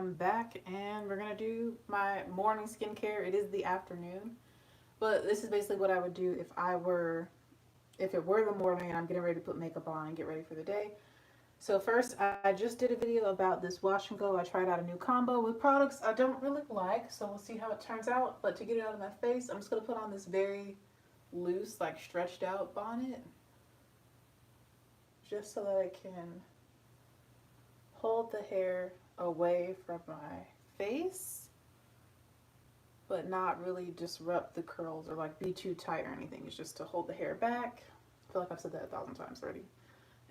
am back and we're gonna do my morning skincare. It is the afternoon, but this is basically what I would do if it were the morning and I'm getting ready to put makeup on and get ready for the day. So first, I just did a video about this wash and go. I tried out a new combo with products I don't really like, so we'll see how it turns out. But to get it out of my face, I'm just gonna put on this very loose, like stretched out bonnet, just so that I can hold the hair away from my face, but not really disrupt the curls or like be too tight or anything. It's just to hold the hair back. I feel like I've said that 1,000 times already.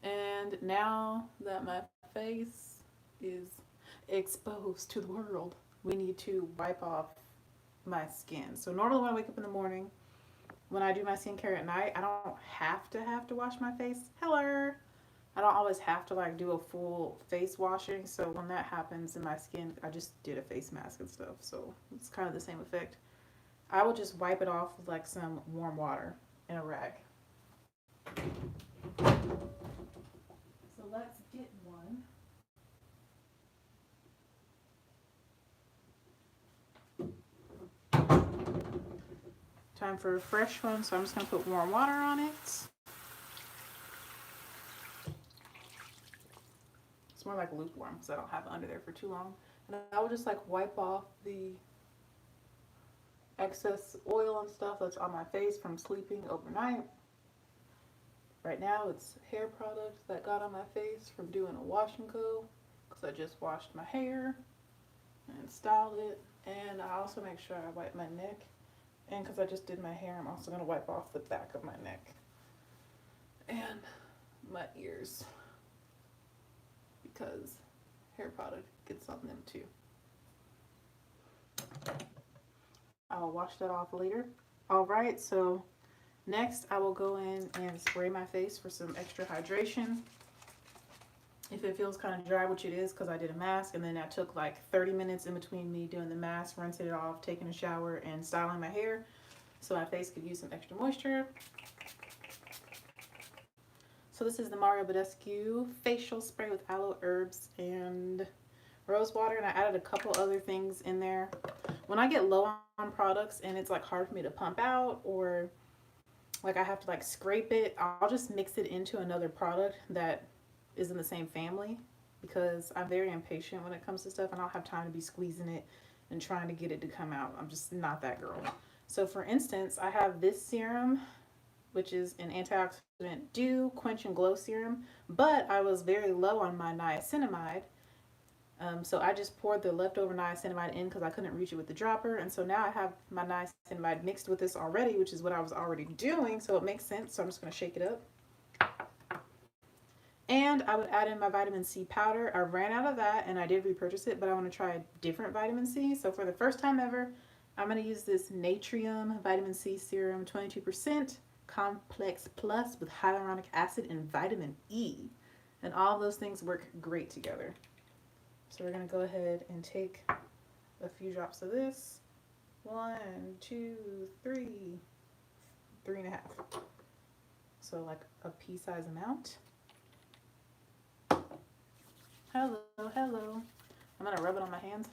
And now that my face is exposed to the world, we need to wipe off my skin. So normally when I wake up in the morning, when I do my skincare at night, I don't have to wash my face. Hello. I don't always have to like do a full face washing, so when that happens in my skin, I just did a face mask and stuff, so it's kind of the same effect. I will just wipe it off with like some warm water in a rag. So let's get one. Time for a fresh one, so I'm just going to put warm water on it. More like lukewarm because I don't have it under there for too long. And I will just like wipe off the excess oil and stuff that's on my face from sleeping overnight. Right now it's hair products that got on my face from doing a wash and go because I just washed my hair and styled it. And I also make sure I wipe my neck, and because I just did my hair, I'm also going to wipe off the back of my neck and my ears, because hair product gets on them too. I'll wash that off later. Alright, so next I will go in and spray my face for some extra hydration. If it feels kind of dry, which it is because I did a mask, and then I took like 30 minutes in between me doing the mask, rinsing it off, taking a shower, and styling my hair, so my face could use some extra moisture. So this is the Mario Badescu facial spray with aloe, herbs, and rose water, and I added a couple other things in there. When I get low on products and it's like hard for me to pump out, or like I have to like scrape it, I'll just mix it into another product that is in the same family, because I'm very impatient when it comes to stuff and I don't have time to be squeezing it and trying to get it to come out. I'm just not that girl. So for instance, I have this serum, which is an antioxidant dew quench and glow serum, but I was very low on my niacinamide, so I just poured the leftover niacinamide in because I couldn't reach it with the dropper, and so now I have my niacinamide mixed with this already, which is what I was already doing, so it makes sense. So I'm just going to shake it up, and I would add in my vitamin C powder. I ran out of that and I did repurchase it, but I want to try a different vitamin C. So for the first time ever, I'm going to use this Natrium vitamin C serum, 22% complex plus with hyaluronic acid and vitamin E, and all those things work great together. So we're going to go ahead and take a few drops of this. 1, 2, 3, 3.5. So like a pea size amount. Hello, hello. I'm going to rub it on my hands,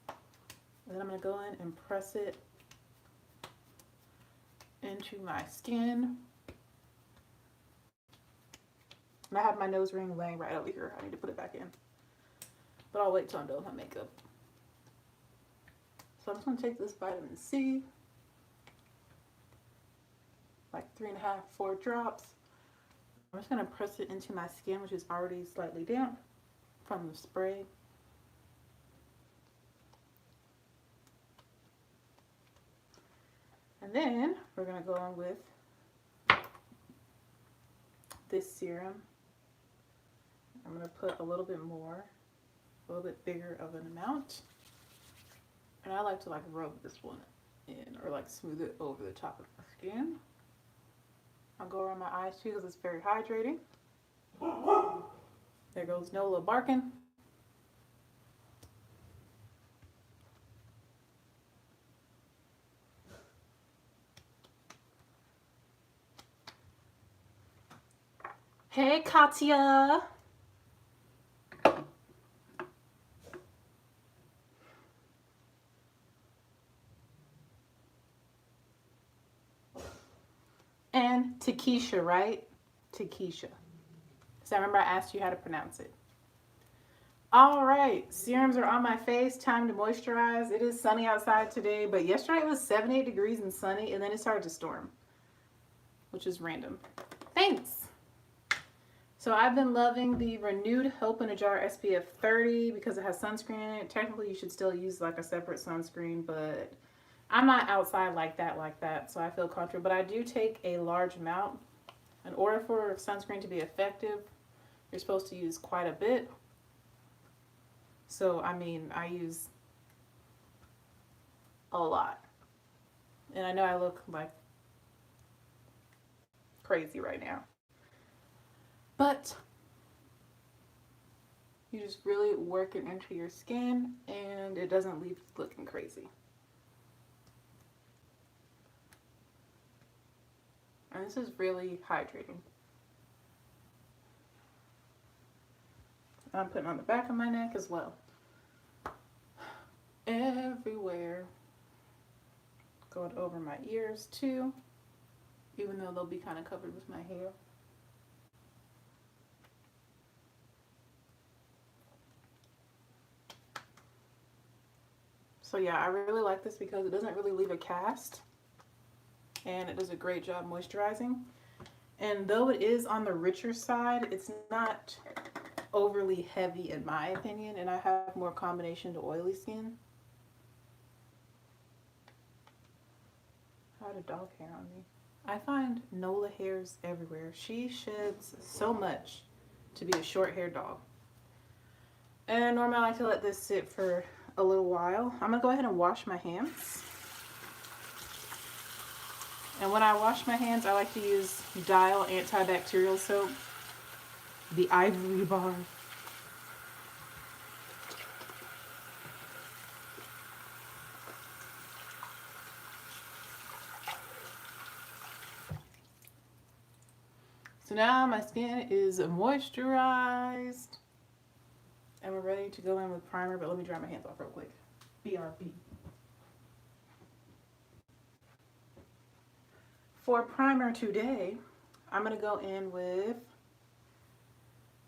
and then I'm going to go in and press it into my skin. And I have my nose ring laying right over here. I need to put it back in, but I'll wait till I'm done with my makeup. So I'm just going to take this vitamin C, like 3.5, 4 drops. I'm just going to press it into my skin, which is already slightly damp from the spray. And then we're going to go on with this serum. I'm going to put a little bit more, a little bit bigger of an amount. And I like to like rub this one in, or like smooth it over the top of my skin. I'll go around my eyes too because it's very hydrating. There goes Nola barking. Hey, Katya. Takesha, right? Takesha. So I remember I asked you how to pronounce it. All right, serums are on my face. Time to moisturize. It is sunny outside today, but yesterday it was 78 degrees and sunny, and then it started to storm, which is random. Thanks. So I've been loving the Renewed Hope in a Jar SPF 30 because it has sunscreen in it. Technically, you should still use like a separate sunscreen, but I'm not outside like that, so I feel comfortable. But I do take a large amount. In order for sunscreen to be effective, you're supposed to use quite a bit. So, I mean, I use a lot. And I know I look like crazy right now. But you just really work it into your skin and it doesn't leave you looking crazy. And this is really hydrating. I'm putting on the back of my neck as well. Everywhere. Going over my ears too, even though they'll be kind of covered with my hair. So yeah, I really like this because it doesn't really leave a cast and it does a great job moisturizing. And though it is on the richer side, it's not overly heavy in my opinion, and I have more combination to oily skin. I had a dog hair on me. I find Nola hairs everywhere. She sheds so much to be a short haired dog. And normally I like to let this sit for a little while. I'm gonna go ahead and wash my hands. And when I wash my hands, I like to use Dial antibacterial soap, the Ivory Bar. So now my skin is moisturized and we're ready to go in with primer, but let me dry my hands off real quick. BRB. For primer today, I'm going to go in with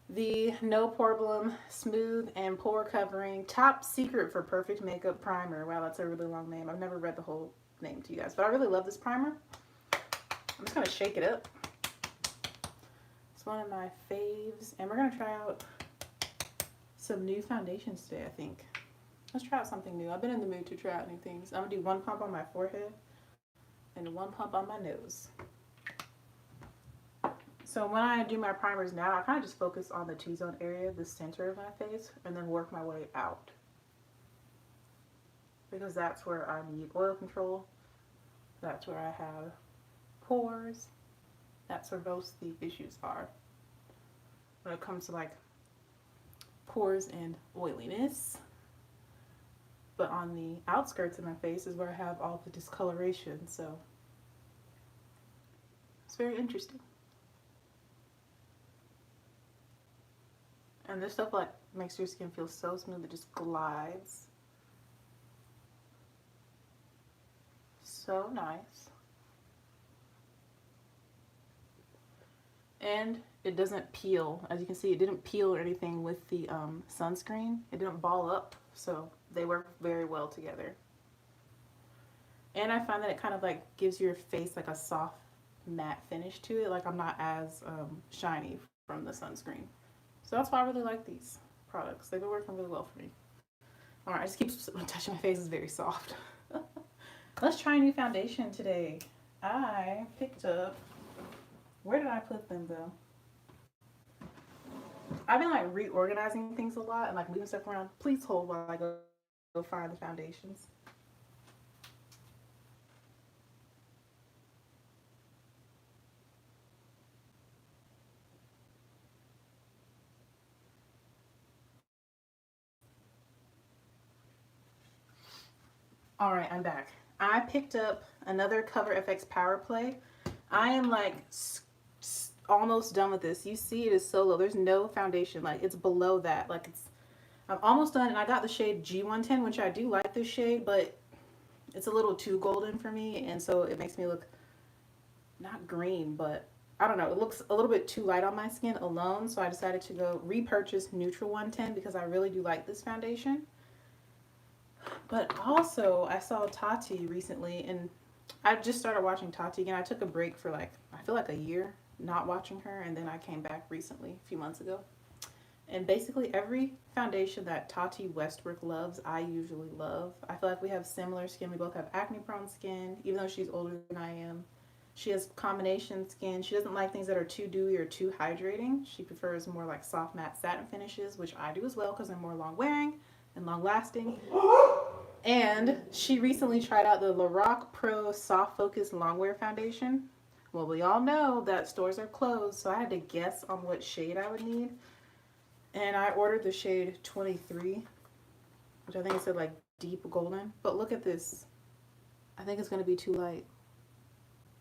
the No Problem Smooth and Pore Covering Top Secret for Perfect Makeup Primer. Wow, that's a really long name. I've never read the whole name to you guys, but I really love this primer. I'm just going to shake it up. It's one of my faves, and we're going to try out some new foundations today, I think. Let's try out something new. I've been in the mood to try out new things. I'm going to do one pump on my forehead and one pump on my nose. So when I do my primers now, I kind of just focus on the T-zone area, the center of my face, and then work my way out. Because that's where I need oil control. That's where I have pores. That's where most of the issues are. When it comes to like pores and oiliness. But on the outskirts of my face is where I have all the discoloration, so it's very interesting. And this stuff like makes your skin feel so smooth, it just glides. So nice. And it doesn't peel. As you can see, it didn't peel or anything with the sunscreen. It didn't ball up, so they work very well together. And I find that it kind of like gives your face like a soft matte finish to it. Like I'm not as shiny from the sunscreen. So that's why I really like these products. They've been working really well for me. Alright, I just keep touching my face. It's very soft. Let's try a new foundation today. I picked up... Where did I put them though? I've been like reorganizing things a lot and like moving stuff around. Please hold while I go find the foundations. All right, I'm back. I picked up another Cover FX Power Play. I am like almost done with this. You see it is so low. There's no foundation. Like it's below that. Like I'm almost done, and I got the shade G110, which I do like this shade, but it's a little too golden for me, and so it makes me look not green, but I don't know. It looks a little bit too light on my skin alone, so I decided to go repurchase Neutral 110 because I really do like this foundation. But also, I saw Tati recently, and I just started watching Tati again. I took a break for like, I feel like a year not watching her, and then I came back recently, a few months ago. And basically, every foundation that Tati Westbrook loves, I usually love. I feel like we have similar skin. We both have acne prone skin, even though she's older than I am. She has combination skin. She doesn't like things that are too dewy or too hydrating. She prefers more like soft matte satin finishes, which I do as well because they're more long wearing and long lasting. And she recently tried out the Lorac Pro Soft Focus Longwear Foundation. Well, we all know that stores are closed, so I had to guess on what shade I would need. And I ordered the shade 23, which I think it said like deep golden. But look at this. I think it's going to be too light.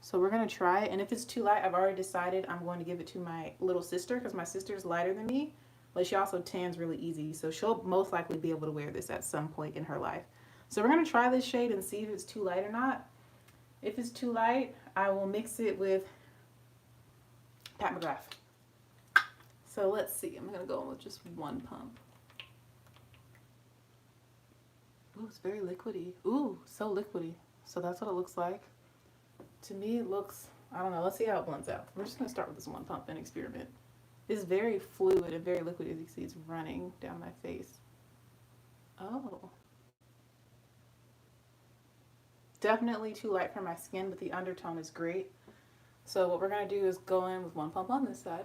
So we're going to try it. And if it's too light, I've already decided I'm going to give it to my little sister because my sister's lighter than me. But she also tans really easy. So she'll most likely be able to wear this at some point in her life. So we're going to try this shade and see if it's too light or not. If it's too light, I will mix it with Pat McGrath. So let's see. I'm going to go in with just one pump. Ooh, it's very liquidy. Ooh, so liquidy. So that's what it looks like. To me, it looks, I don't know. Let's see how it blends out. We're just going to start with this one pump and experiment. It's very fluid and very liquid. As you can see, it's running down my face. Oh. Definitely too light for my skin, but the undertone is great. So what we're going to do is go in with one pump on this side.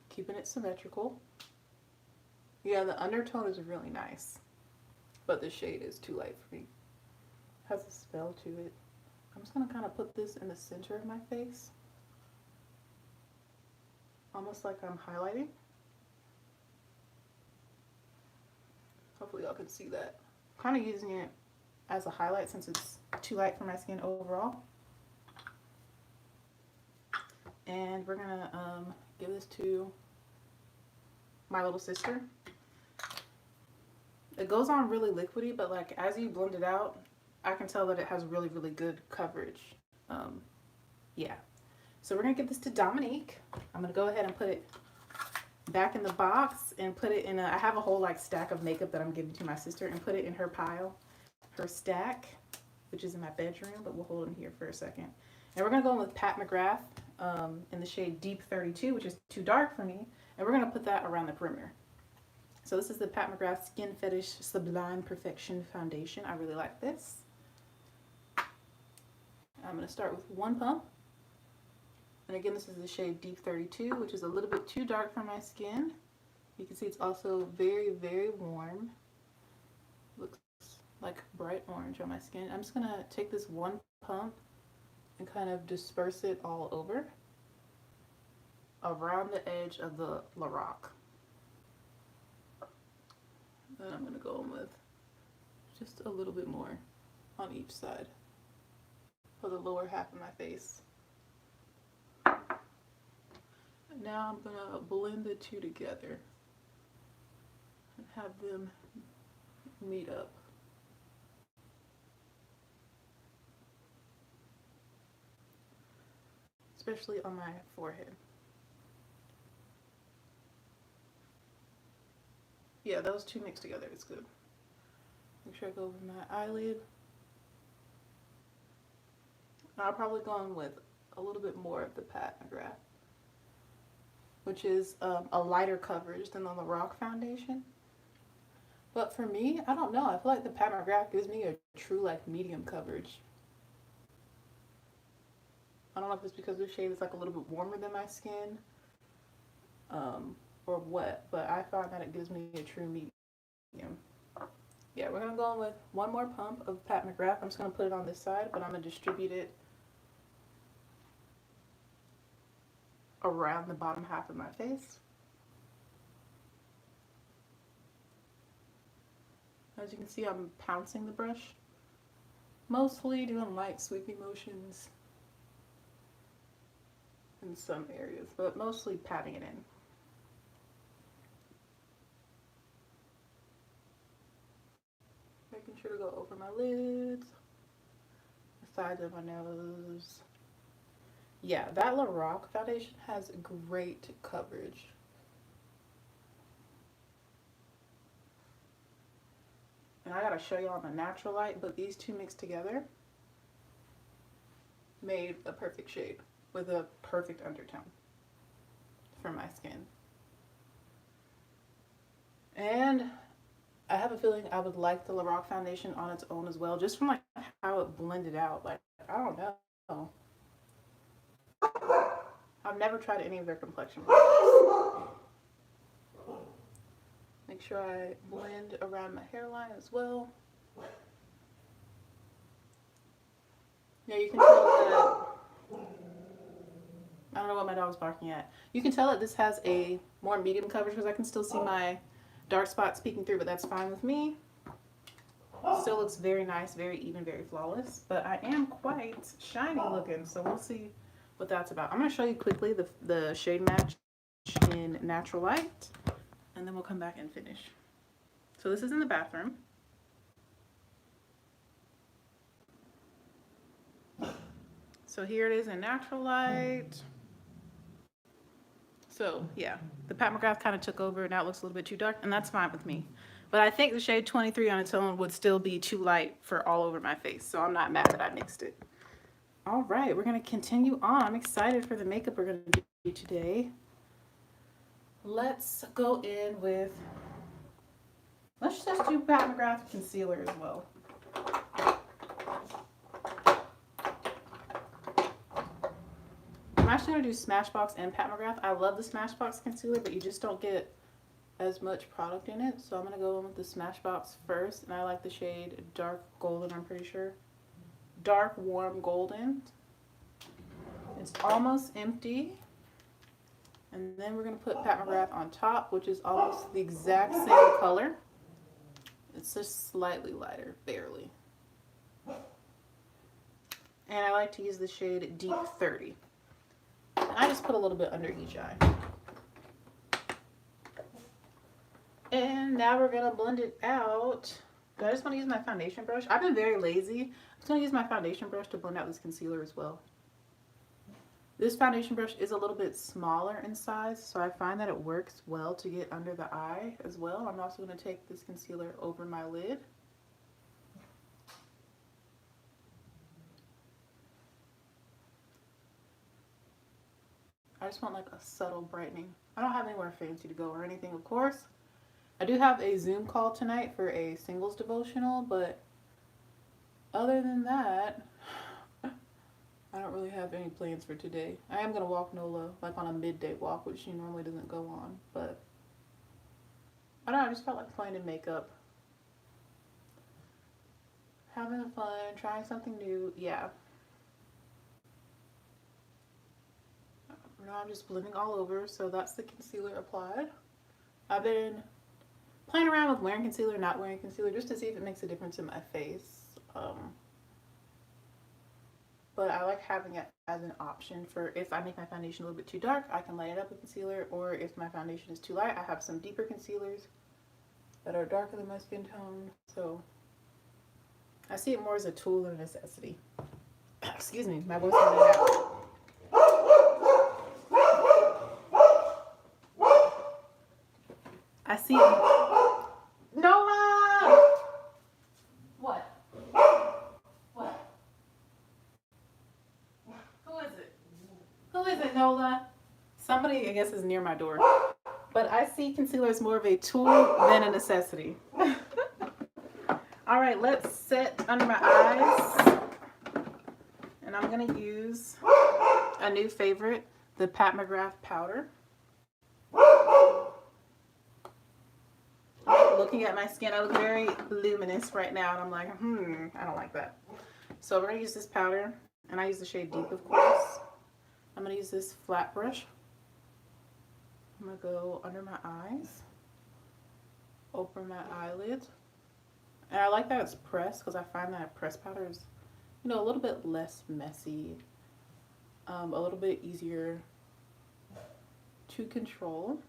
Keeping it symmetrical. Yeah, the undertone is really nice, but the shade is too light for me. It has a spell to it. I'm just going to kind of put this in the center of my face. Almost like I'm highlighting. Hopefully y'all can see that. I'm kind of using it as a highlight since it's too light for my skin overall. And we're going to give this to my little sister. It goes on really liquidy, but like as you blend it out, I can tell that it has really, really good coverage. Yeah. So we're going to give this to Dominique. I'm going to go ahead and put it back in the box and put it in a, I have a whole like stack of makeup that I'm giving to my sister and put it in her pile, her stack, which is in my bedroom, but we'll hold it in here for a second. And we're going to go in with Pat McGrath in the shade Deep 32, which is too dark for me. And we're going to put that around the perimeter. So this is the Pat McGrath Skin Fetish Sublime Perfection Foundation. I really like this. I'm going to start with one pump. And again, this is the shade Deep 32, which is a little bit too dark for my skin. You can see it's also very, very warm. Looks like bright orange on my skin. I'm just going to take this one pump and kind of disperse it all over around the edge of the Lorac. Then I'm going to go in with just a little bit more on each side for the lower half of my face. Now I'm going to blend the two together and have them meet up. Especially on my forehead. Yeah, those two mixed together is good. Make sure I go over my eyelid. I'll probably go in with a little bit more of the Pat McGrath, which is a lighter coverage than the Lorac foundation. But for me, I don't know. I feel like the Pat McGrath gives me a true like medium coverage. I don't know if it's because the shade is like a little bit warmer than my skin or what, but I find that it gives me a true medium. Yeah, we're going to go in with one more pump of Pat McGrath. I'm just going to put it on this side, but I'm going to distribute it around the bottom half of my face. As you can see, I'm pouncing the brush, mostly doing light sweeping motions in some areas, but mostly patting it in. Making sure to go over my lids. sides of my nose. Yeah, that Lorac foundation has great coverage. And I gotta show y'all the natural light, but these two mixed together made a perfect shade with a perfect undertone for my skin. And I have a feeling I would like the Lorac foundation on its own as well, just from like how it blended out. Like, I don't know. I've never tried any of their complexion products. Make sure I blend around my hairline as well. Yeah, you can tell that, I don't know what my dog's barking at. You can tell that this has a more medium coverage because I can still see my dark spots peeking through, but that's fine with me. Still looks very nice, very even, very flawless, but I am quite shiny looking, so we'll see what that's about. I'm going to show you quickly the shade match in Natural Light, and then we'll come back and finish. So this is in the bathroom. So here it is in Natural Light. So yeah, the Pat McGrath kind of took over. Now it looks a little bit too dark, and that's fine with me. But I think the shade 23 on its own would still be too light for all over my face, so I'm not mad that I mixed it. All right, we're gonna continue on. I'm excited for the makeup we're gonna do today. Let's go in with, let's just do Pat McGrath concealer as well. I'm actually gonna do Smashbox and Pat McGrath. I love the Smashbox concealer, but you just don't get as much product in it. So I'm gonna go in with the Smashbox first, and I like the shade Dark Golden, I'm pretty sure. Dark Warm Golden. It's almost empty. And then we're gonna put Pat McGrath on top, which is almost the exact same color. It's just slightly lighter, barely. And I like to use the shade Deep 30. I just put a little bit under each eye. And now we're gonna blend it out. I just want to use my foundation brush. I've been very lazy. I'm just gonna use my foundation brush to blend out this concealer as well. This foundation brush is a little bit smaller in size, so I find that it works well to get under the eye as well. I'm also gonna take this concealer over my lid. I just want like a subtle brightening. I don't have anywhere fancy to go or anything, of course. I do have a Zoom call tonight for a singles devotional, but other than that, I don't really have any plans for today. I am going to walk Nola like on a midday walk, which she normally doesn't go on, but I don't know, I just felt like playing in makeup. Having fun, trying something new, yeah. Now I'm just blending all over, so that's the concealer applied. I've been playing around with wearing concealer, not wearing concealer, just to see if it makes a difference in my face. But I like having it as an option for if I make my foundation a little bit too dark, I can light it up with concealer, or if my foundation is too light, I have some deeper concealers that are darker than my skin tone. So I see it more as a tool than a necessity. Excuse me, my voice is out. I see it. Nola! What? What? Who is it? Who is it, Nola? Somebody, I guess, is near my door. But I see concealer as more of a tool than a necessity. All right, let's set under my eyes. And I'm going to use a new favorite, the Pat McGrath powder. Looking at my skin, I look very luminous right now, and I'm like, I don't like that. So we're gonna use this powder, and I use the shade Deep, of course. I'm gonna use this flat brush. I'm gonna go under my eyes, open my eyelids, and I like that it's pressed because I find that pressed powder is, you know, a little bit less messy, a little bit easier to control.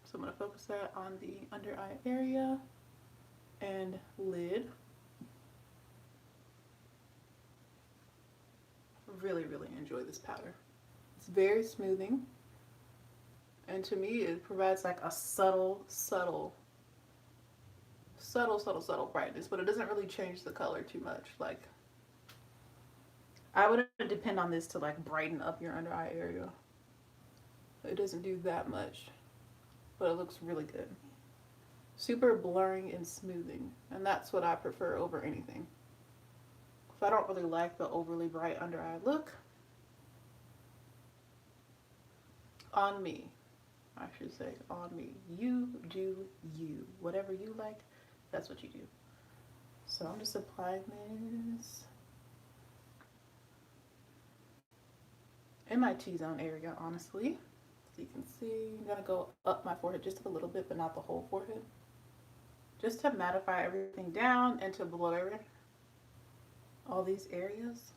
So I'm going to focus that on the under eye area. and lid. Really, really enjoy this powder. It's very smoothing. And to me, it provides like a subtle brightness, but it doesn't really change the color too much. Like, I wouldn't depend on this to like brighten up your under eye area. It doesn't do that much, but it looks really good. Super blurring and smoothing, and that's what I prefer over anything. So I don't really like the overly bright under eye look. On me. I should say on me. You do you. Whatever you like, that's what you do. So I'm just applying this in my T-zone area, honestly. So you can see, I'm gonna go up my forehead just a little bit, but not the whole forehead. Just to mattify everything down and to blur all these areas.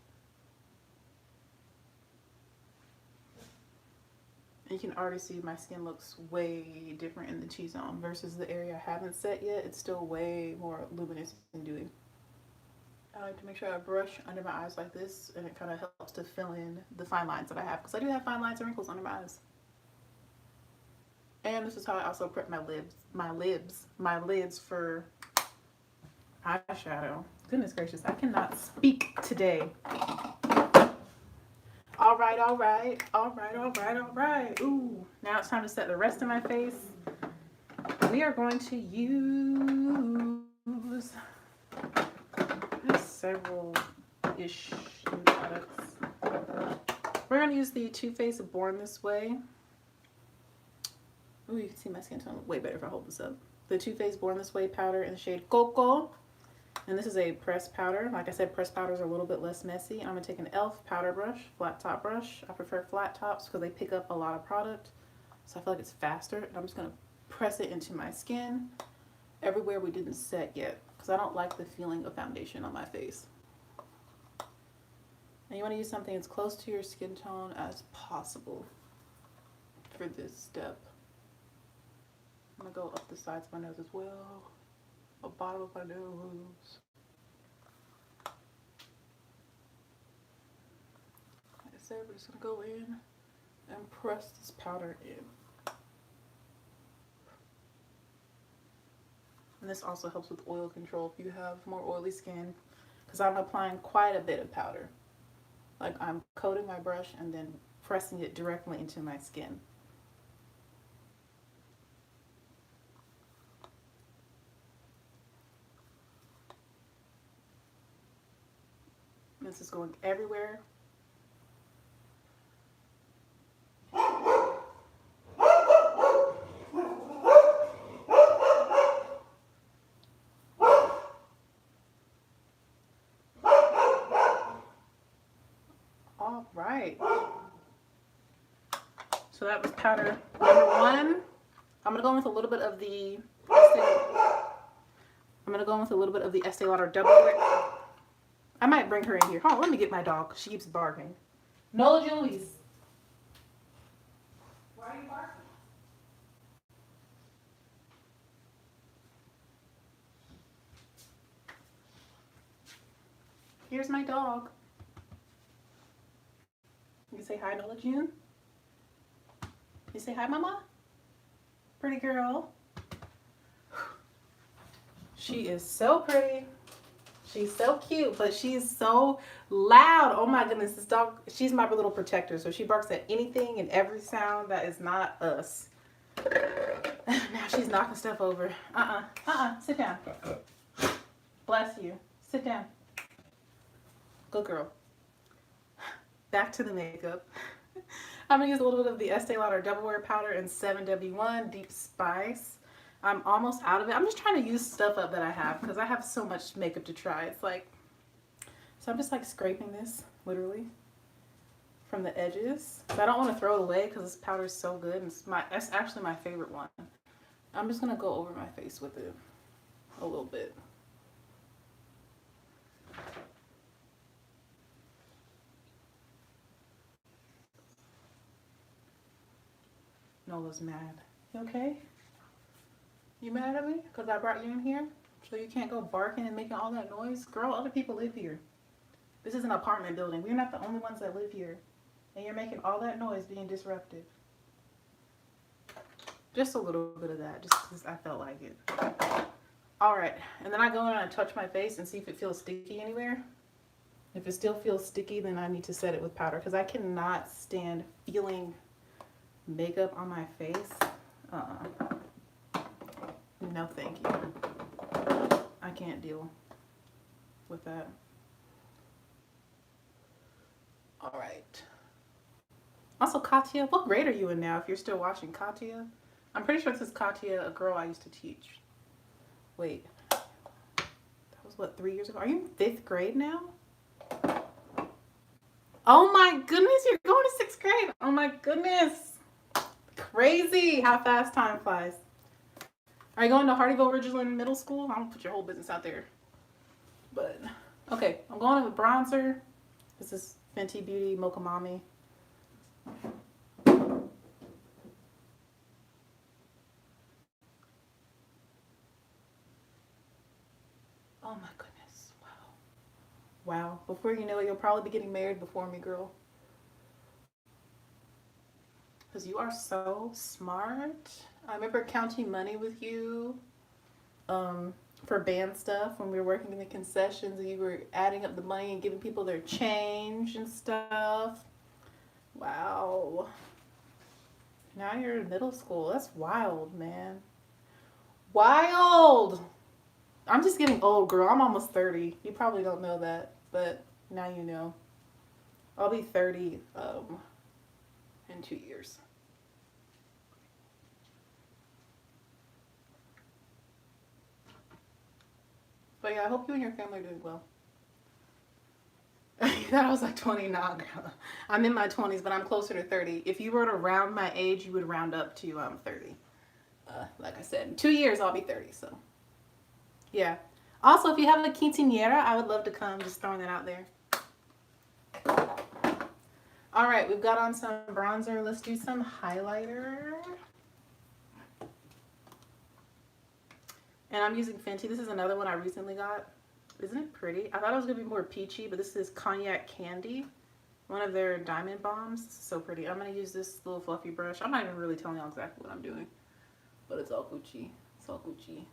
You can already see my skin looks way different in the T-zone versus the area I haven't set yet. It's still way more luminous and dewy. I like to make sure I brush under my eyes like this, and it kind of helps to fill in the fine lines that I have, because I do have fine lines and wrinkles under my eyes. And this is how I also prep my lids for eyeshadow. Goodness gracious, I cannot speak today. All right. Ooh, now it's time to set the rest of my face. We are going to use several-ish products. We're going to use the Too Faced Born This Way. Ooh, you can see my skin tone way better if I hold this up. The Too Faced Born This Way powder in the shade Cocoa. And this is a pressed powder. Like I said, pressed powders are a little bit less messy. I'm going to take an e.l.f. powder brush, flat top brush. I prefer flat tops because they pick up a lot of product. So I feel like it's faster. And I'm just going to press it into my skin everywhere we didn't set yet, because I don't like the feeling of foundation on my face. And you want to use something as close to your skin tone as possible for this step. I'm going to go up the sides of my nose as well. The bottom of my nose. Like I said, we're just going to go in and press this powder in. And this also helps with oil control if you have more oily skin, because I'm applying quite a bit of powder. Like, I'm coating my brush and then pressing it directly into my skin. This is going everywhere. All right. So that was powder number one. I'm gonna go in with a little bit of the Estee Lauder Double Wear. I might bring her in here. Hold on, let me get my dog. She keeps barking. Nola Julius. Why are you barking? Here's my dog. You say hi, Nola June. You say hi, Mama. Pretty girl. She is so pretty. She's so cute, but she's so loud. Oh my goodness, this dog, she's my little protector. So she barks at anything and every sound that is not us. Now she's knocking stuff over. Sit down. Bless you. Sit down. Good girl. Back to the makeup. I'm gonna use a little bit of the Estee Lauder Double Wear Powder in 7W1 Deep Spice. I'm almost out of it. I'm just trying to use stuff up that I have because I have so much makeup to try. It's like, so I'm just like scraping this literally from the edges. So I don't want to throw it away because this powder is so good. And it's actually my favorite one. I'm just gonna go over my face with it a little bit. Nola's mad. You okay? You mad at me because I brought you in here? So you can't go barking and making all that noise? Girl, other people live here. This is an apartment building. We're not the only ones that live here. And you're making all that noise being disruptive. Just a little bit of that, just because I felt like it. All right, and then I go in and I touch my face and see if it feels sticky anywhere. If it still feels sticky, then I need to set it with powder because I cannot stand feeling makeup on my face. No, thank you. I can't deal with that. All right. Also, Katya, what grade are you in now if you're still watching? Katya? I'm pretty sure this is Katya, a girl I used to teach. Wait. That was what, 3 years ago? Are you in 5th grade now? Oh my goodness, you're going to 6th grade. Oh my goodness. Crazy how fast time flies. Are you going to Hardyville Ridgeland Middle School? I'm gonna put your whole business out there. But, okay, I'm going with bronzer. This is Fenty Beauty Mocha Mami. Oh my goodness. Wow. Wow. Before you know it, you'll probably be getting married before me, girl. Because you are so smart. I remember counting money with you for band stuff when we were working in the concessions and you were adding up the money and giving people their change and stuff. Wow. Now you're in middle school. That's wild, man. Wild! I'm just getting old, girl. I'm almost 30. You probably don't know that, but now you know. I'll be 30 in 2 years. But yeah, I hope you and your family are doing well. That I was like 20, nah, girl. I'm in my 20s, but I'm closer to 30. If you were to round my age, you would round up to 30. Like I said, in 2 years I'll be 30. So yeah. Also, if you have a quinceañera, I would love to come. Just throwing that out there. All right, we've got on some bronzer. Let's do some highlighter. And I'm using Fenty. This is another one I recently got. Isn't it pretty? I thought it was going to be more peachy, but this is Cognac Candy. One of their diamond bombs. So pretty. I'm going to use this little fluffy brush. I'm not even really telling y'all exactly what I'm doing. But it's all Gucci. It's all Gucci.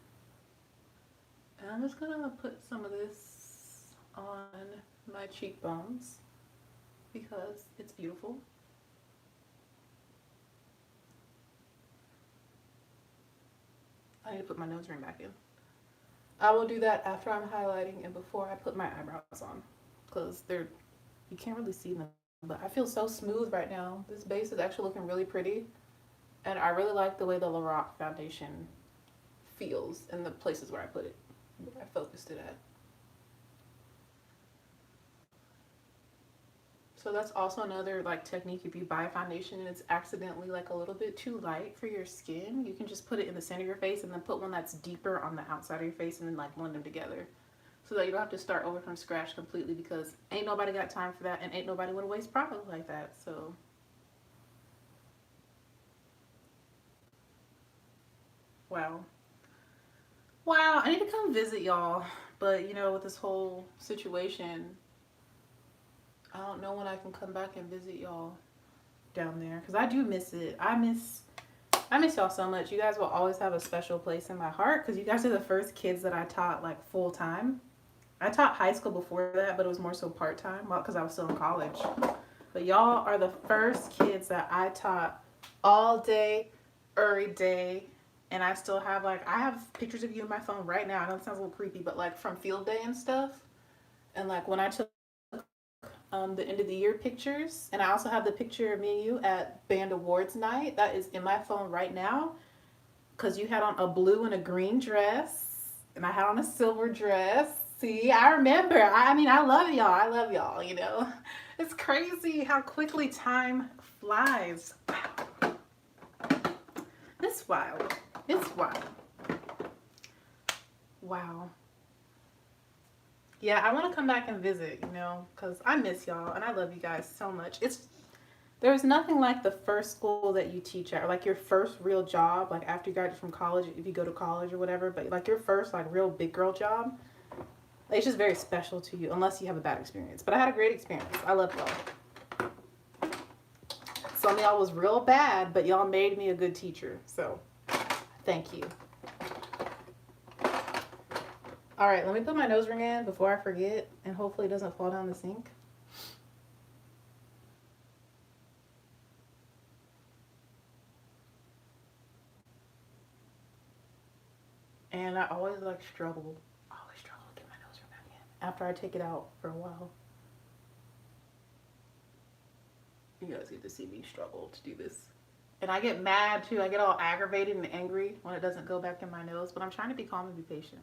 And I'm just going to put some of this on my cheekbones because it's beautiful. I need to put my nose ring back in. I will do that after I'm highlighting and before I put my eyebrows on because you can't really see them, but I feel so smooth right now. This base is actually looking really pretty and I really like the way the Lorac foundation feels in the places where I put it, where I focused it at. So that's also another like technique. If you buy a foundation and it's accidentally like a little bit too light for your skin, you can just put it in the center of your face and then put one that's deeper on the outside of your face and then like blend them together. So that you don't have to start over from scratch completely because ain't nobody got time for that and ain't nobody want to waste product like that. So wow. Wow, I need to come visit y'all. But you know, with this whole situation, I don't know when I can come back and visit y'all down there because I do miss it. I miss y'all so much. You guys will always have a special place in my heart because you guys are the first kids that I taught like full time. I taught high school before that, but it was more so part time because I was still in college. But y'all are the first kids that I taught all day, every day. And I still have I have pictures of you in my phone right now. I know it sounds a little creepy, but like from field day and stuff. And like when I took the end of the year pictures, and I also have the picture of me and you at band awards night that is in my phone right now because you had on a blue and a green dress and I had on a silver dress. See, I remember. I mean, I love y'all, you know. It's crazy how quickly time flies. Wow. It's wild. It's wild. Wow. Yeah, I want to come back and visit, you know, because I miss y'all and I love you guys so much. There's nothing like the first school that you teach at, or like your first real job, like after you graduate from college, if you go to college or whatever, but like your first like real big girl job, like, it's just very special to you unless you have a bad experience. But I had a great experience. I loved y'all. Some of y'all was real bad, but y'all made me a good teacher. So thank you. All right, let me put my nose ring in before I forget, and hopefully it doesn't fall down the sink. And I always like struggle. I always struggle to get my nose ring back in after I take it out for a while. You guys get to see me struggle to do this. And I get mad too. I get all aggravated and angry when it doesn't go back in my nose, but I'm trying to be calm and be patient.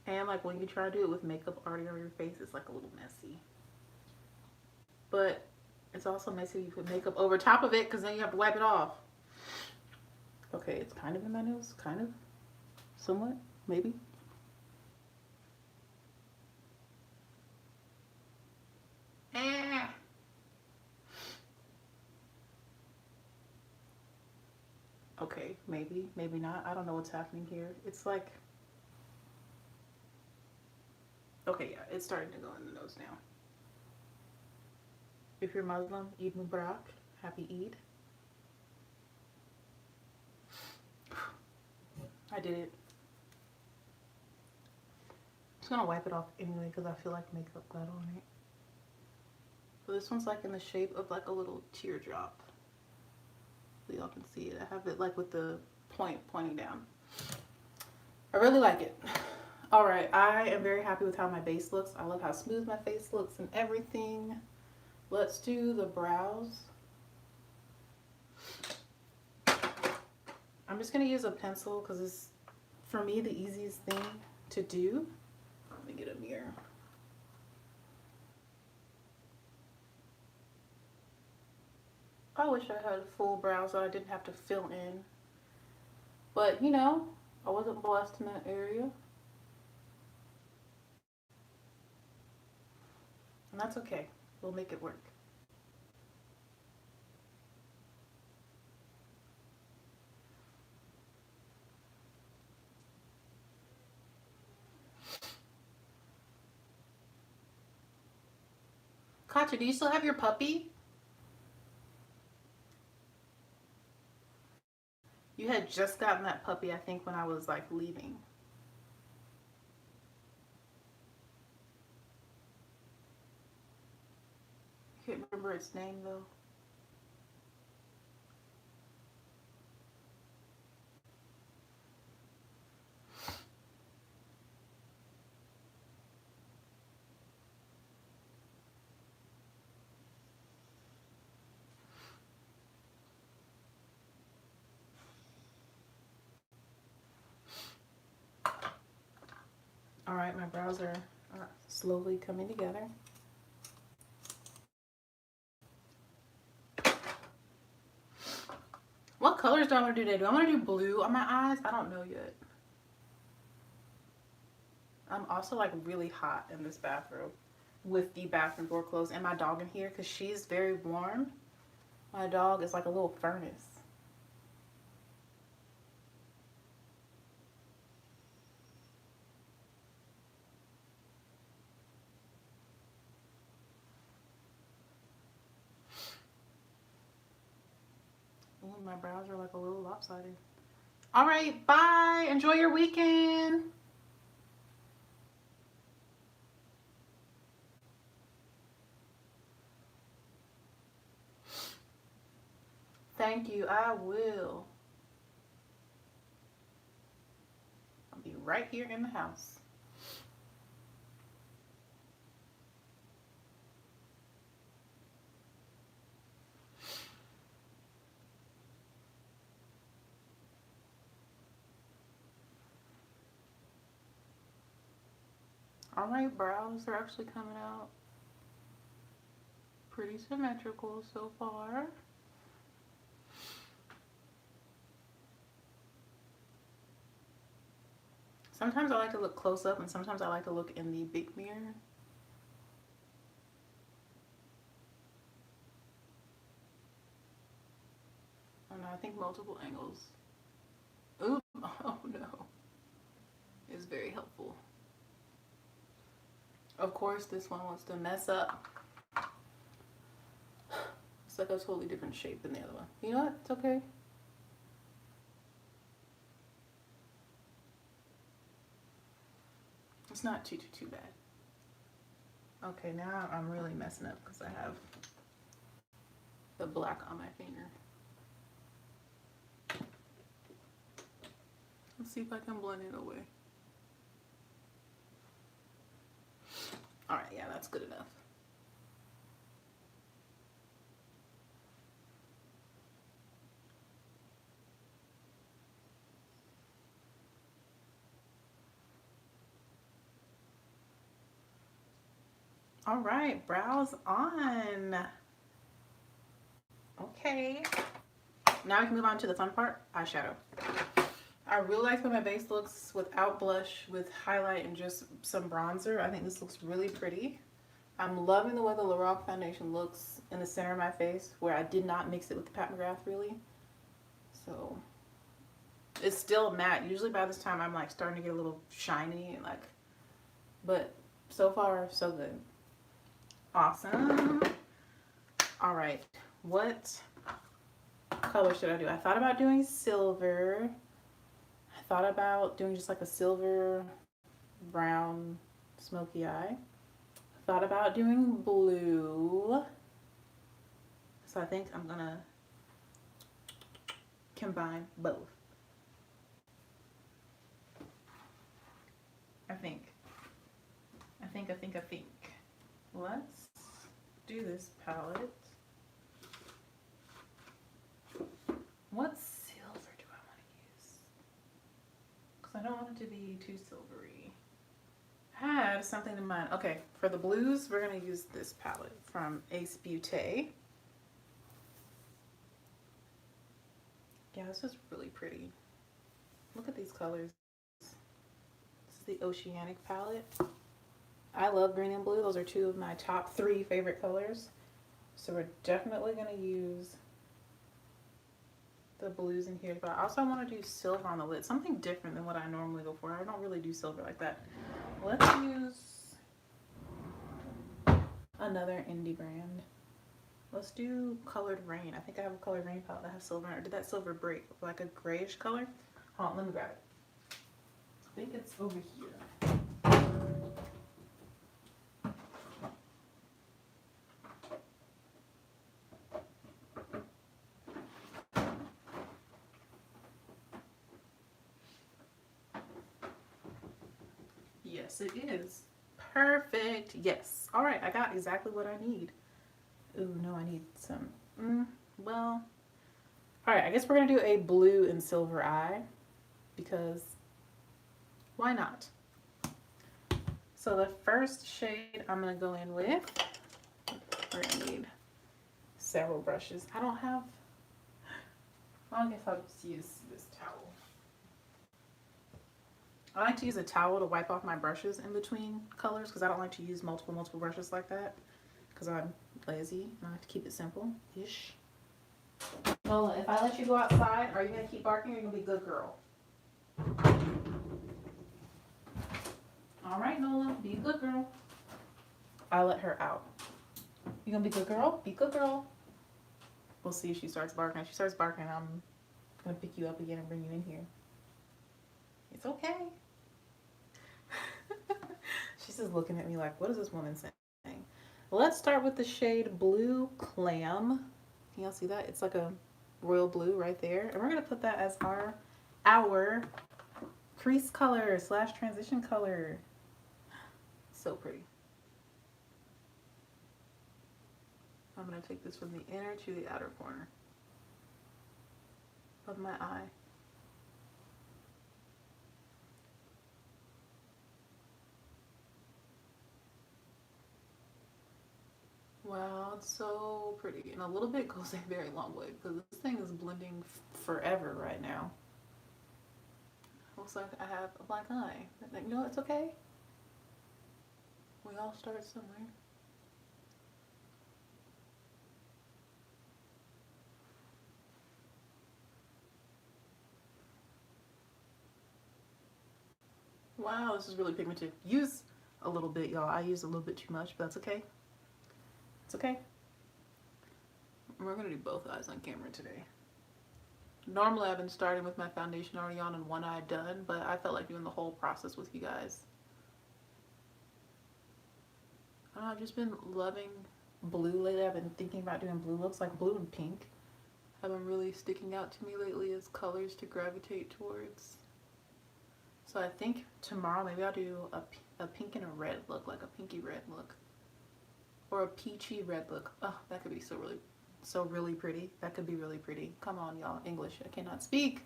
And like when you try to do it with makeup already on your face, it's like a little messy. But it's also messy when you put makeup over top of it because then you have to wipe it off. Okay, it's kind of in my nose, kind of, somewhat, maybe. Eh. Okay, maybe, maybe not. I don't know what's happening here. It's like, okay, yeah, it's starting to go in the nose now. If you're Muslim, Eid Mubarak, happy Eid. I did it. I'm just gonna wipe it off anyway because I feel like makeup got on it. So this one's like in the shape of like a little teardrop. So y'all can see it. I have it like with the point pointing down. I really like it. All right, I am very happy with how my base looks. I love how smooth my face looks and everything. Let's do the brows. I'm just gonna use a pencil because it's, for me, the easiest thing to do. Let me get a mirror. I wish I had full brows so I didn't have to fill in. But, you know, I wasn't blessed in that area. And that's okay. We'll make it work. Katya, do you still have your puppy? You had just gotten that puppy, I think, when I was like leaving. I can't remember its name though. All right, my brows are slowly coming together. What colors do I want to do today? Do I want to do blue on my eyes? I don't know yet. I'm also like really hot in this bathroom with the bathroom door closed and my dog in here because she's very warm. My dog is like a little furnace. Ooh, my brows are like a little lopsided. All right, bye. Enjoy your weekend. Thank you. I will. I'll be right here in the house. All right, brows are actually coming out pretty symmetrical so far. Sometimes I like to look close up and sometimes I like to look in the big mirror. Oh no, I think multiple angles. Oop, oh no. Is very helpful. Of course, this one wants to mess up. It's like a totally different shape than the other one. You know what? It's okay. It's not too bad. Okay, now I'm really messing up because I have the black on my finger. Let's see if I can blend it away. Alright, yeah, that's good enough. Alright, brows on. Okay. Now we can move on to the fun part, eyeshadow. I really like the way my base looks without blush, with highlight and just some bronzer. I think this looks really pretty. I'm loving the way the Lorac foundation looks in the center of my face, where I did not mix it with the Pat McGrath really. So it's still matte. Usually by this time I'm like starting to get a little shiny, like, but so far so good. Awesome. All right, what color should I do? I thought about doing silver. I thought about doing just like a silver brown smoky eye. I thought about doing blue. So I think I'm gonna combine both. I think. Let's do this palette. What silver do I want to use? Because I don't want it to be too silvery. I had something in mind. Okay, for the blues, we're going to use this palette from Ace Beauté. Yeah, this is really pretty. Look at these colors. This is the Oceanic palette. I love green and blue. Those are two of my top 3 favorite colors. So we're definitely going to use the blues in here. But I also want to do silver on the lid. Something different than what I normally go for. I don't really do silver like that. Let's use another indie brand. Let's do Colored Rain. I think I have a Colored Rain palette that has silver in it. Or did that silver break? Like a grayish color? Hold on, let me grab it. I think it's over here. Yes, it is. Perfect. Yes. All right, I got exactly what I need. Ooh, no, I need some. Well, all right, I guess we're going to do a blue and silver eye because why not? So the first shade I'm going to go in with, we're going to need several brushes. I don't have, well, I guess I'll just use this towel. I like to use a towel to wipe off my brushes in between colors because I don't like to use multiple brushes like that because I'm lazy and I like to keep it simple-ish. Nola, if I let you go outside, are you going to keep barking or are you going to be a good girl? All right, Nola, be a good girl. I let her out. You going to be a good girl? Be a good girl. We'll see if she starts barking. If she starts barking, I'm going to pick you up again and bring you in here. It's okay. She's just looking at me like, what is this woman saying? Let's start with the shade Blue Clam. Can y'all see that? It's like a royal blue right there. And we're going to put that as our crease color / transition color. So pretty. I'm going to take this from the inner to the outer corner of my eye. Wow, it's so pretty. And a little bit goes a very long way because this thing is blending forever right now. Looks like I have a black eye. You know, it's okay. We all start somewhere. Wow, this is really pigmented. Use a little bit, y'all. I use a little bit too much, but that's okay. It's okay. We're gonna do both eyes on camera today. Normally I've been starting with my foundation already on and one eye done, but I felt like doing the whole process with you guys. I don't know, I've just been loving blue lately. I've been thinking about doing blue looks, like blue and pink have been really sticking out to me lately as colors to gravitate towards. So I think tomorrow maybe I'll do a pink and a red look, like a pinky red look. Or a peachy red look. Oh, that could be so really pretty. That could be really pretty. Come on, y'all. English. I cannot speak.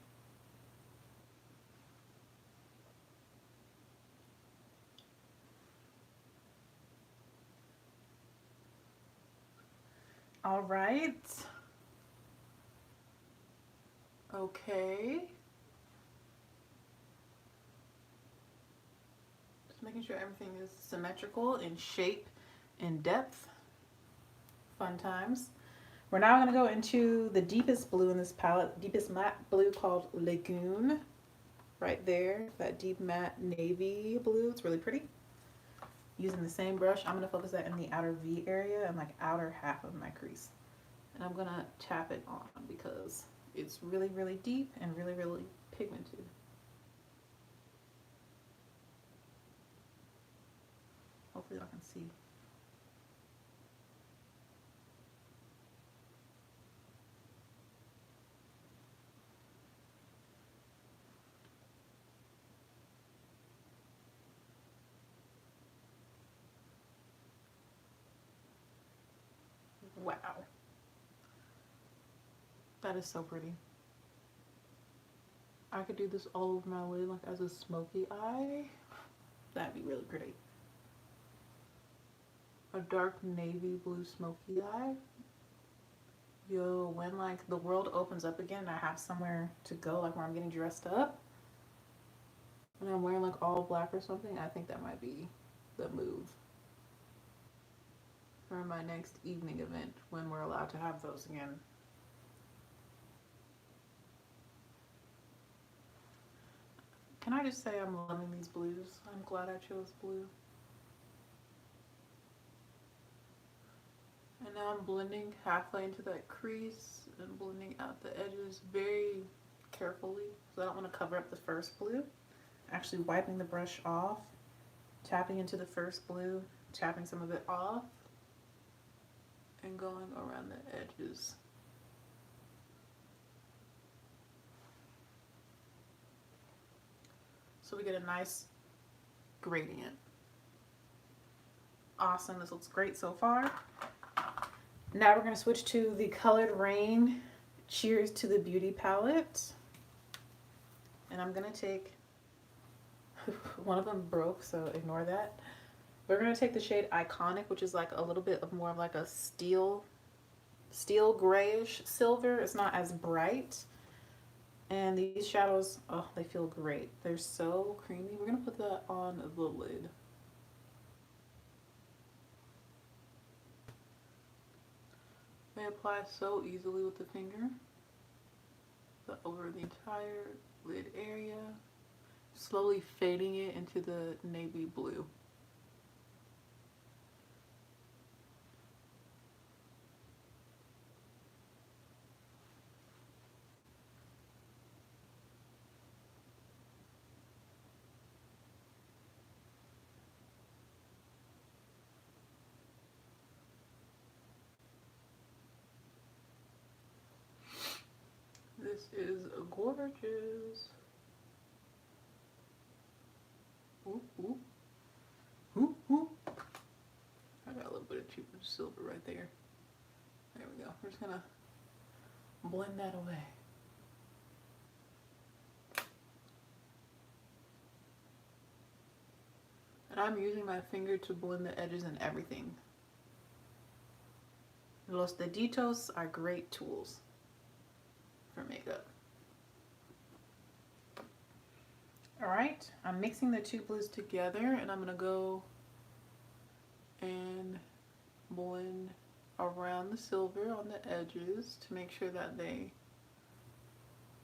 All right. Okay. Just making sure everything is symmetrical in shape and depth. Fun times. We're now going to go into the deepest blue in this palette, deepest matte blue called Lagoon. Right there, that deep matte navy blue. It's really pretty. Using the same brush, I'm going to focus that in the outer V area and like outer half of my crease. And I'm going to tap it on because it's really, really deep and really, really pigmented. Hopefully y'all can see. Wow. That is so pretty. I could do this all over my lid like as a smoky eye. That'd be really pretty. A dark navy blue smoky eye. Yo, when like the world opens up again and I have somewhere to go, like where I'm getting dressed up, and I'm wearing like all black or something, I think that might be the move for my next evening event when we're allowed to have those again. Can I just say I'm loving these blues? I'm glad I chose blue. And now I'm blending halfway into that crease and blending out the edges very carefully because I don't want to cover up the first blue. Actually wiping the brush off, tapping into the first blue, tapping some of it off, and going around the edges. So we get a nice gradient. Awesome, this looks great so far. Now we're going to switch to the Colored Rain Cheers to the Beauty palette. And I'm going to take, one of them broke, so ignore that. We're going to take the shade Iconic, which is like a little bit of more of like a steel grayish silver. It's not as bright. And these shadows, oh, they feel great. They're so creamy. We're going to put that on the lid. They apply so easily with the finger. But over the entire lid area. Slowly fading it into the navy blue. This is gorgeous. Ooh, ooh. Ooh, ooh. I got a little bit of cheap silver right there. There we go. We're just gonna blend that away. And I'm using my finger to blend the edges and everything. Los deditos are great tools for makeup. Alright, I'm mixing the two blues together and I'm going to go and blend around the silver on the edges to make sure that they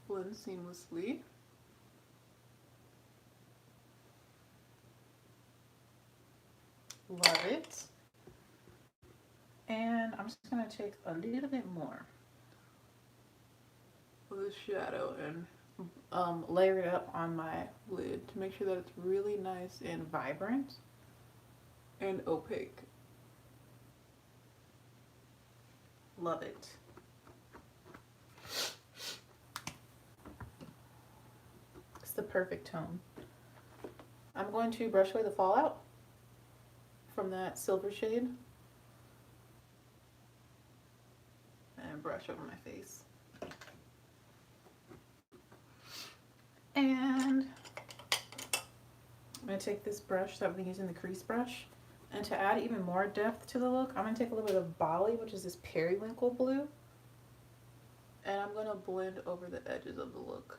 blend seamlessly. Love it. And I'm just going to take a little bit more of this shadow and layer it up on my lid to make sure that it's really nice and vibrant and opaque. Love it. It's the perfect tone. I'm going to brush away the fallout from that silver shade and brush over my face. And I'm going to take this brush that I've been using, the crease brush, and to add even more depth to the look, I'm going to take a little bit of Bali, which is this periwinkle blue, and I'm going to blend over the edges of the look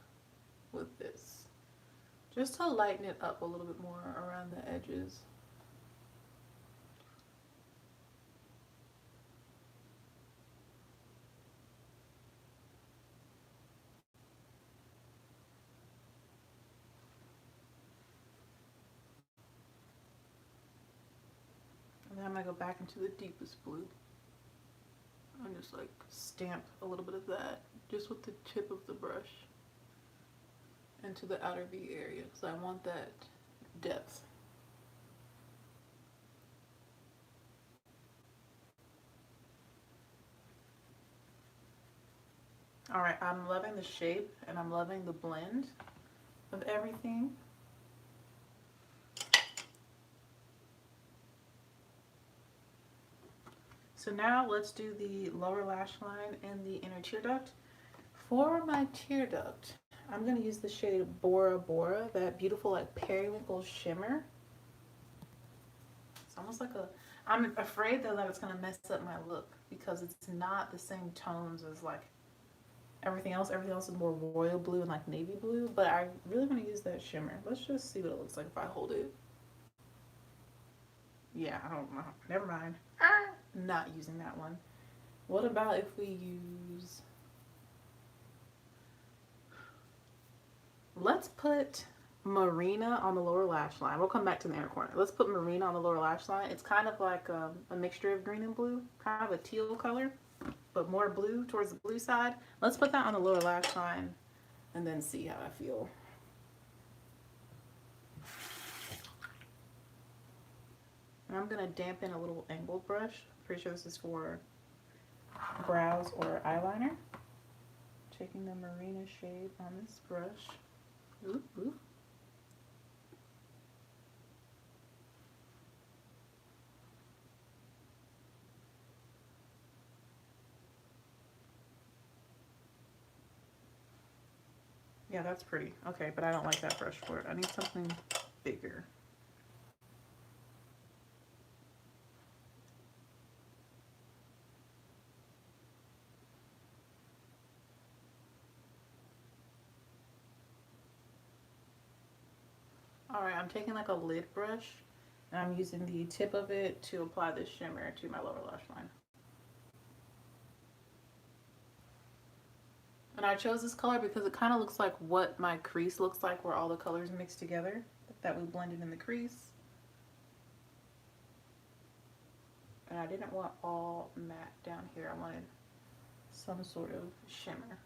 with this, just to lighten it up a little bit more around the edges. And then I'm going to go back into the deepest blue and just like stamp a little bit of that just with the tip of the brush into the outer V area because I want that depth. All right, I'm loving the shape and I'm loving the blend of everything. So now let's do the lower lash line and the inner tear duct. For my tear duct, I'm going to use the shade Bora Bora, that beautiful like periwinkle shimmer. It's almost like a, I'm afraid though that it's going to mess up my look because it's not the same tones as like everything else. Everything else is more royal blue and like navy blue, but I really want to use that shimmer. Let's just see what it looks like if I hold it. Yeah, I don't know. Never mind. Not using that one. What about if we use... Let's put Marina on the lower lash line. We'll come back to the inner corner. Let's put Marina on the lower lash line. It's kind of like a mixture of green and blue. Kind of a teal color, but more blue towards the blue side. Let's put that on the lower lash line and then see how I feel. And I'm going to dampen a little angled brush. Pretty sure this is for brows or eyeliner. Taking the Marina shade on this brush. Ooh, ooh. Yeah, that's pretty. Okay, but I don't like that brush for it. I need something bigger. Alright, I'm taking like a lid brush and I'm using the tip of it to apply this shimmer to my lower lash line. And I chose this color because it kind of looks like what my crease looks like, where all the colors mix together that we blended in the crease. And I didn't want all matte down here. I wanted some sort of shimmer.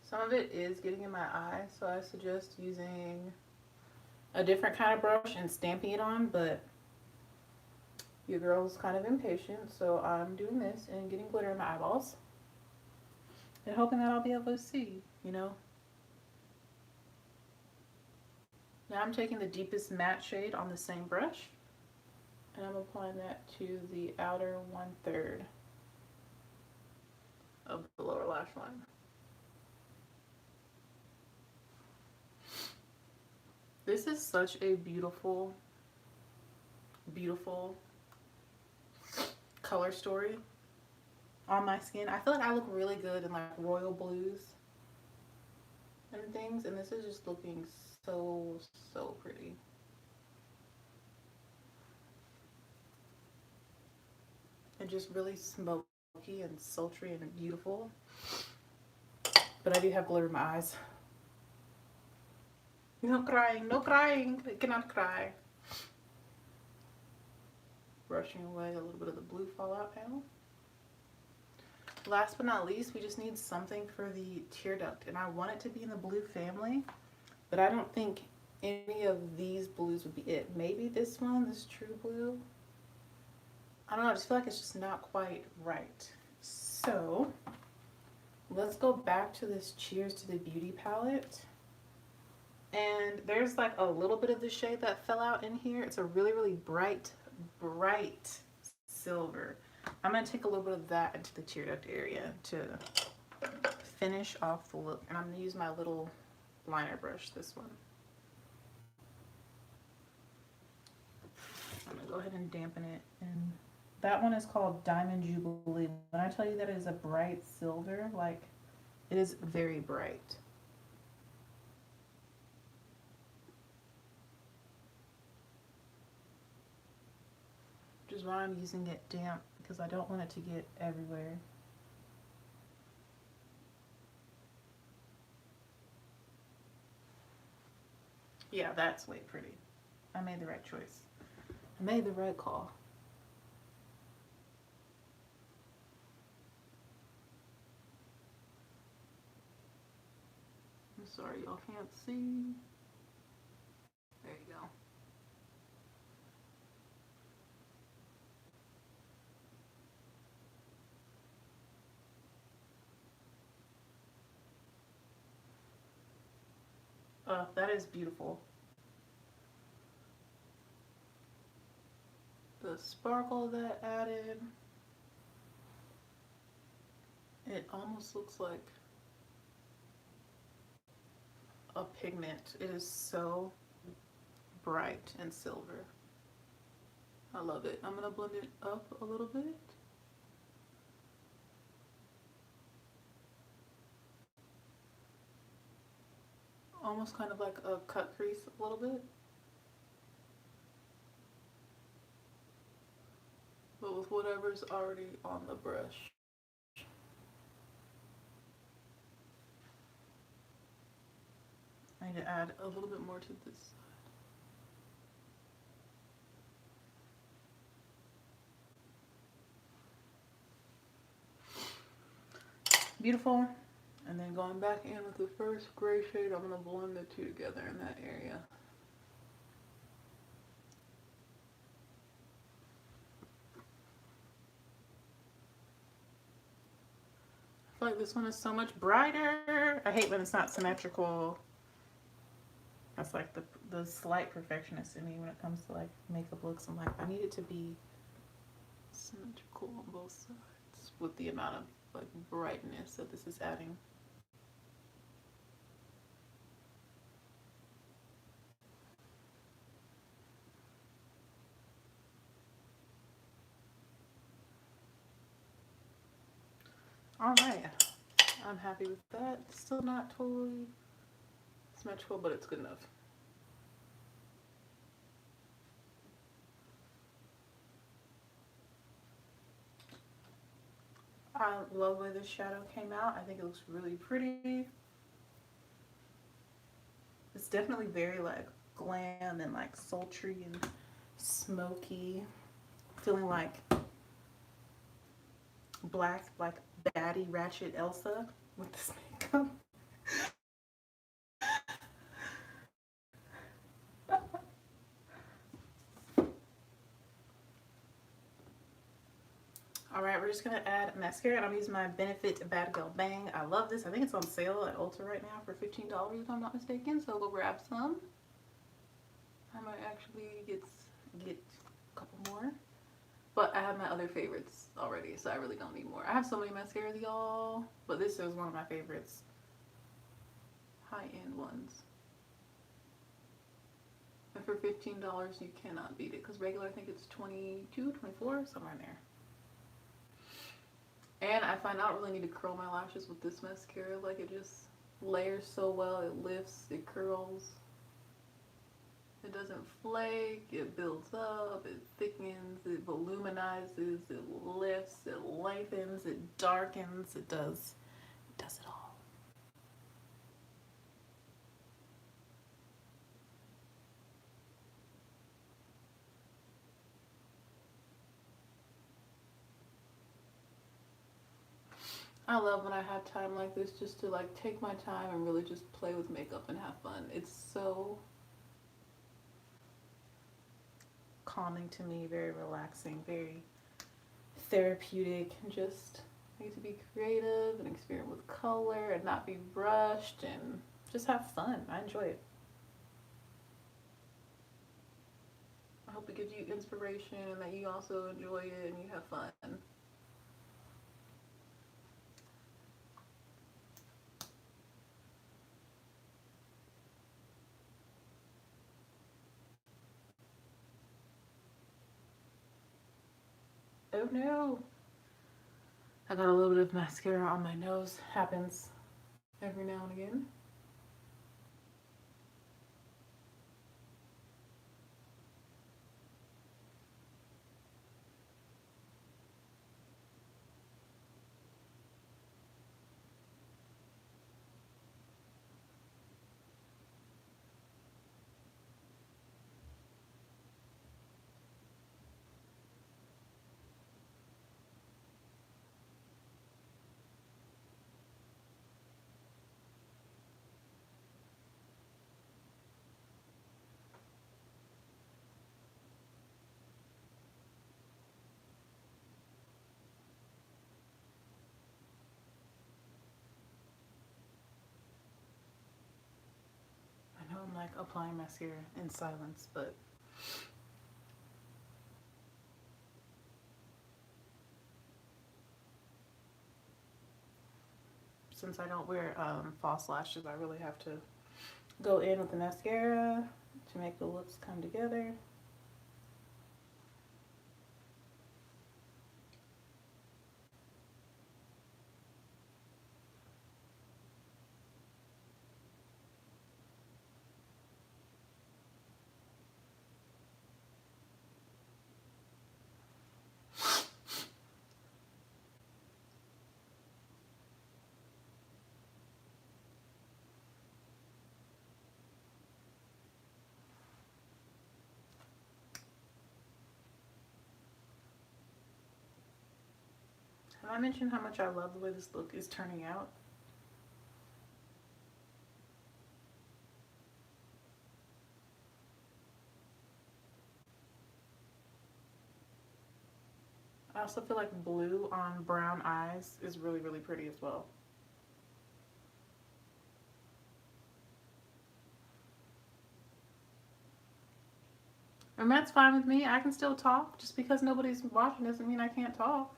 Some of it is getting in my eye, so I suggest using a different kind of brush and stamping it on, but your girl's kind of impatient, so I'm doing this and getting glitter in my eyeballs and hoping that I'll be able to see, you know. Now I'm taking the deepest matte shade on the same brush and I'm applying that to the outer 1/3 of the lower lash line. This is such a beautiful, beautiful color story on my skin. I feel like I look really good in like royal blues and things, and this is just looking so, so pretty. just really smoky and sultry and beautiful. But I do have glitter in my eyes. No crying, no crying. I cannot cry. Brushing away a little bit of the blue fallout panel. Last but not least, we just need something for the tear duct. And I want it to be in the blue family, but I don't think any of these blues would be it. Maybe this one, this true blue. I don't know, I just feel like it's just not quite right. So let's go back to this Cheers to the Beauty palette. And there's like a little bit of the shade that fell out in here. It's a really, really bright, bright silver. I'm going to take a little bit of that into the tear duct area to finish off the look. And I'm going to use my little liner brush, this one. I'm going to go ahead and dampen it. And that one is called Diamond Jubilee. When I tell you that it is a bright silver, like, it is very bright. Which is why I'm using it damp, because I don't want it to get everywhere. Yeah, that's way pretty. I made the right choice. I made the right call. I'm sorry y'all can't see. There you go. That is beautiful. The sparkle that added, it almost looks like a pigment. It is so bright and silver. I love it. I'm gonna blend it up a little bit. Almost kind of like a cut crease a little bit. But with whatever's already on the brush. I need to add a little bit more to this side. Beautiful. And then going back in with the first gray shade, I'm going to blend the two together in that area. I feel like this one is so much brighter. I hate when it's not symmetrical. That's like the slight perfectionist in me when it comes to like makeup looks. I'm like, I need it to be symmetrical on both sides with the amount of like brightness that this is adding. All right, I'm happy with that. Still not totally symmetrical, but it's good enough. I love the way this shadow came out. I think it looks really pretty. It's definitely very like glam and like sultry and smoky. Feeling like black, like baddie ratchet Elsa with this makeup. All right, we're just gonna add mascara, and I'm using my Benefit Bad Girl Bang. I love this. I think it's on sale at Ulta right now for $15 if I'm not mistaken. So go grab some. I might actually get a couple more. But I have my other favorites already, so I really don't need more. I have so many mascaras, y'all, but this is one of my favorites. High-end ones. And for $15, you cannot beat it, because regular, I think it's $22, $24, somewhere in there. And I find I don't really need to curl my lashes with this mascara. Like, it just layers so well. It lifts, it curls. It doesn't flake, it builds up, it thickens, it voluminizes, it lifts, it lengthens, it darkens, it does it all. I love when I have time like this just to like take my time and really just play with makeup and have fun. It's so calming to me, very relaxing, very therapeutic. Just I get to be creative and experiment with color and not be rushed and just have fun. I enjoy it. I hope it gives you inspiration and that you also enjoy it and you have fun. Oh no! I got a little bit of mascara on my nose. Happens every now and again. I know I'm like applying mascara in silence, but since I don't wear false lashes, I really have to go in with the mascara to make the looks come together. Have I mentioned how much I love the way this look is turning out? I also feel like blue on brown eyes is really, really pretty as well. And that's fine with me. I can still talk. Just because nobody's watching doesn't mean I can't talk.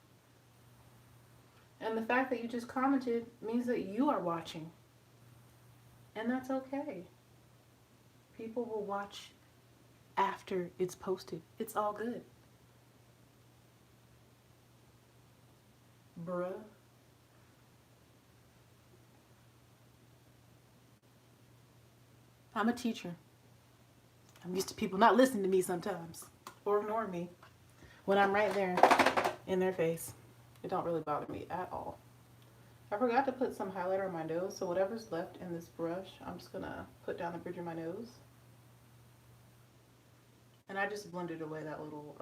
And the fact that you just commented means that you are watching. And that's okay. People will watch after it's posted. It's all good. Bruh. I'm a teacher. I'm used to people not listening to me sometimes or ignoring me when I'm right there in their face. It don't really bother me at all. I forgot to put some highlighter on my nose, so whatever's left in this brush, I'm just gonna put down the bridge of my nose. And I just blended away that little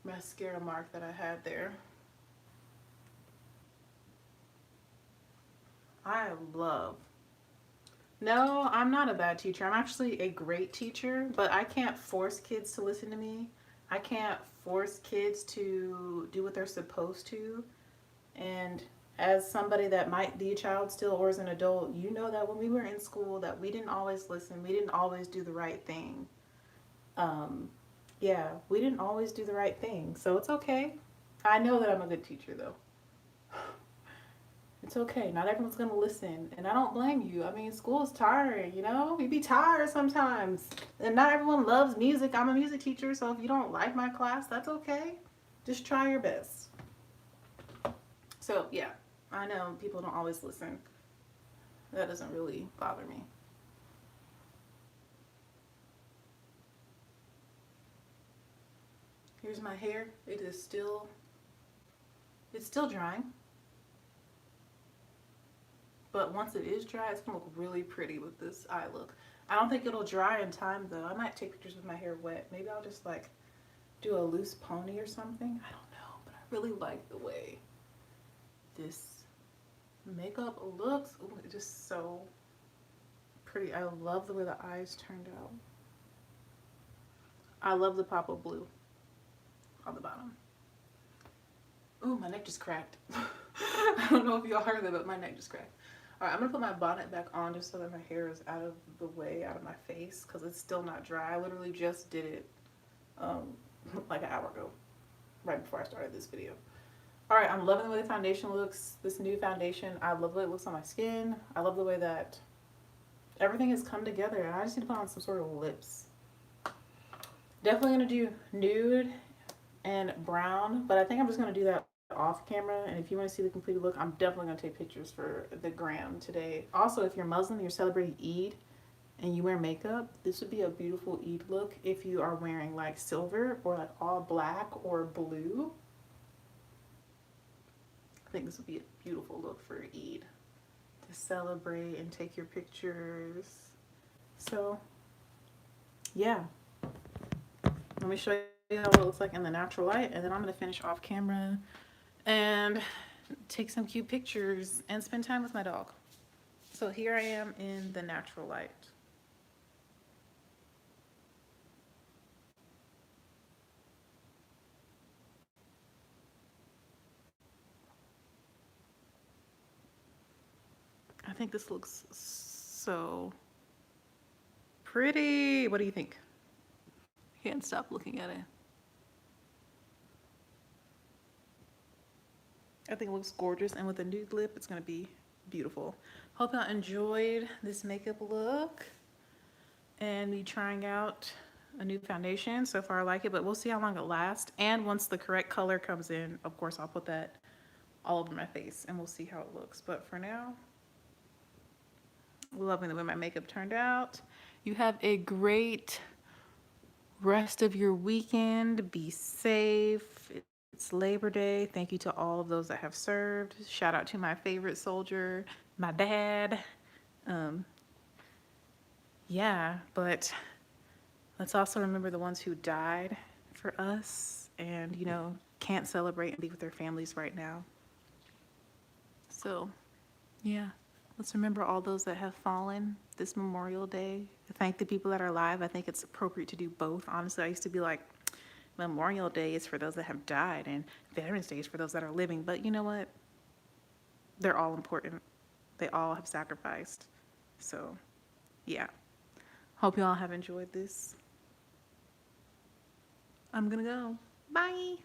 mascara mark that I had there. I love. No, I'm not a bad teacher. I'm actually a great teacher, but I can't force kids to listen to me. I can't force kids to do what they're supposed to. And as somebody that might be a child still or as an adult, you know that when we were in school that we didn't always listen. We didn't always do the right thing. Um, yeah, we didn't always do the right thing. So it's okay. I know that I'm a good teacher though. It's okay. Not everyone's going to listen. And I don't blame you. I mean, school is tiring, you know? You be tired sometimes. And not everyone loves music. I'm a music teacher, so if you don't like my class, that's okay. Just try your best. So, yeah, I know people don't always listen. That doesn't really bother me. Here's my hair. It's still drying. But once it is dry, it's gonna look really pretty with this eye look. I don't think it'll dry in time though. I might take pictures with my hair wet. Maybe I'll just like do a loose pony or something. I don't know, but I really like the way this makeup looks. Ooh, it's just so pretty. I love the way the eyes turned out. I love the pop of blue on the bottom. Ooh, my neck just cracked. I don't know if y'all heard that, but my neck just cracked. All right, I'm gonna put my bonnet back on just so that my hair is out of the way, out of my face, because it's still not dry. I literally just did it like an hour ago, right before I started this video. All right, I'm loving the way the foundation looks. This new foundation, I love the way it looks on my skin. I love the way that everything has come together, and I just need to put on some sort of lips. Definitely gonna do nude and brown, but I think I'm just gonna do that off camera. And if you want to see the completed look, I'm definitely going to take pictures for the gram today. Also, if you're Muslim, you're celebrating Eid and you wear makeup, this would be a beautiful Eid look if you are wearing like silver or like all black or blue. I think this would be a beautiful look for Eid to celebrate and take your pictures. So yeah, let me show you how it looks like in the natural light, and then I'm going to finish off camera and take some cute pictures and spend time with my dog. So here I am in the natural light. I think this looks so pretty. What do you think? Can't stop looking at it. I think it looks gorgeous, and with a nude lip, it's gonna be beautiful. Hope y'all enjoyed this makeup look and me trying out a new foundation. So far I like it, but we'll see how long it lasts. And once the correct color comes in, of course, I'll put that all over my face and we'll see how it looks. But for now, loving the way my makeup turned out. You have a great rest of your weekend. Be safe. It's Labor Day. Thank you to all of those that have served. Shout out to my favorite soldier, my dad. Yeah, but let's also remember the ones who died for us and, you know, can't celebrate and be with their families right now. So, yeah, let's remember all those that have fallen this Memorial Day. Thank the people that are alive. I think it's appropriate to do both. Honestly, I used to be like, Memorial Day is for those that have died and Veterans Day is for those that are living. But you know what? They're all important. They all have sacrificed. So, yeah. Hope you all have enjoyed this. I'm gonna go. Bye.